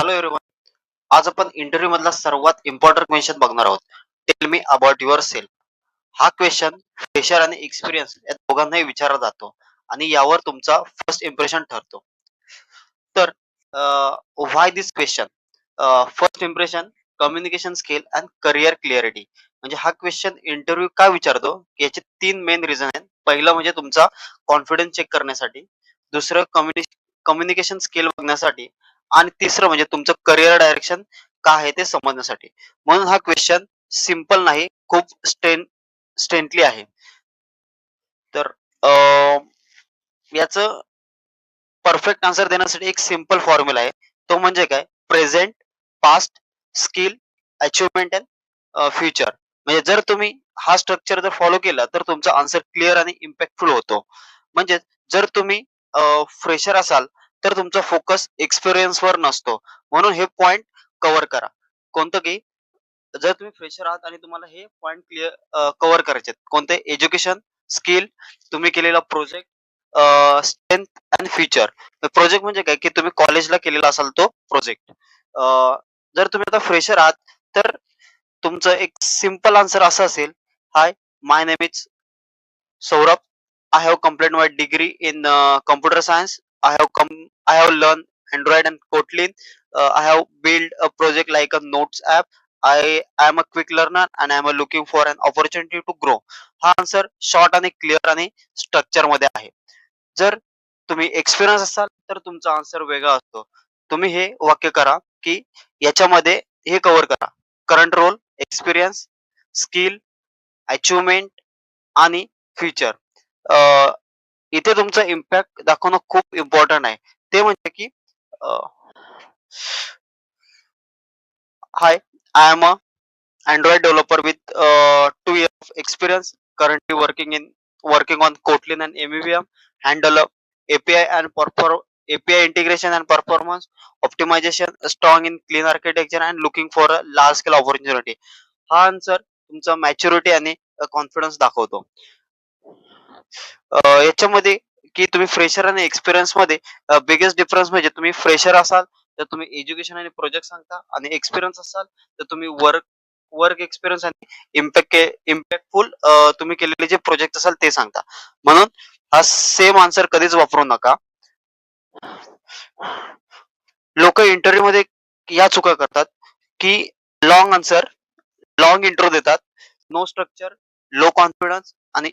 Hello everyone. आज आपण interview मधला सर्वात इम्पॉर्टंट क्वेश्चन बघणार आहोत. Tell me about your self. हा क्वेश्चन फ्रेशर आणि एक्सपिरियन्स या दोघांनाही विचारला जातो आणि यावर तुमचा फर्स्ट इम्प्रेशन ठरतो. तर why this question? First impression, communication skill and career clarity. म्हणजे हा क्वेश्चन इंटरव्ह्यू का विचारतो याचे तीन मेन रिझन आहेत. पहिलं म्हणजे तुमचा कॉन्फिडन्स चेक करण्यासाठी, दुसरं कम्युनिकेशन स्किल बघण्यासाठी आणि तिसरं म्हणजे तुमचं करिअर डायरेक्शन काय आहे ते समजण्यासाठी. म्हणून हा क्वेश्चन सिम्पल नाही, खूप स्ट्रेंथली आहे. तर याचं परफेक्ट आन्सर देण्यासाठी एक सिंपल फॉर्म्युला आहे. तो म्हणजे काय? Present, past, skill, achievement and future. म्हणजे जर तुम्ही हा स्ट्रक्चर जर फॉलो केला तर तुमचा आन्सर क्लिअर आणि इम्पॅक्टफुल होतो. म्हणजे जर तुम्ही फ्रेशर असाल तर तुमचा फोकस एक्सपिरियन्सवर नसतो. म्हणून हे पॉइंट कव्हर करा. कोणतं की जर तुम्ही फ्रेशर आहात आणि तुम्हाला हे पॉइंट कव्हर करायचे आहेत. कोणते? एज्युकेशन, स्किल, तुम्ही केलेला project, strength and future. Project म्हणजे काय? की तुम्ही कॉलेजला केलेला असाल तो प्रोजेक्ट. जर तुम्ही आता फ्रेशर आहात तर तुमचं एक सिंपल आन्सर असं असेल, hi, my name is Saurabh. I have completed my degree in computer science. I have learned Android and Kotlin. I have built a project like a notes app. I am a quick learner and I am looking for an opportunity to grow. हा answer short आणि clear आणि structure मध्ये आहे. जर तुम्ही experience असाल तर तुमचा आन्सर वेगळा असतो. तुम्ही हे वाक्य करा की याच्यामध्ये हे कव्हर करा: current role, experience, skill, achievement आणि फ्युचर. इथे तुमचा इम्पॅक्ट दाखवणं खूप इम्पॉर्टंट आहे. ते म्हणजे की hi, I am a Android developer with 2 years of experience. Currently working on Kotlin and MEVM. Handle API and API integration and performance optimization. Strong in clean architecture and looking for a large scale opportunity. हा answer तुमचा maturity आणि confidence दाखवतो. याच्यामध्ये की तुम्ही fresher आणि experience मध्ये biggest difference म्हणजे तुम्ही फ्रेशर असाल तर तुम्ही एज्युकेशन आणि प्रोजेक्ट सांगता, आणि एक्सपिरियन्स असाल तर तुम्ही वर्क वर्क एक्सपिरियन्स आणि इम्पॅक्टफुल तुम्ही केलेले जे प्रोजेक्ट असाल ते सांगता. म्हणून हा सेम आन्सर कधीच वापरू नका. लोक इंटरव्ह्यू मध्ये या चुका करतात की लॉंग आन्सर, लॉंग इंट्रो देतात, नो स्ट्रक्चर, लो कॉन्फिडन्स आणि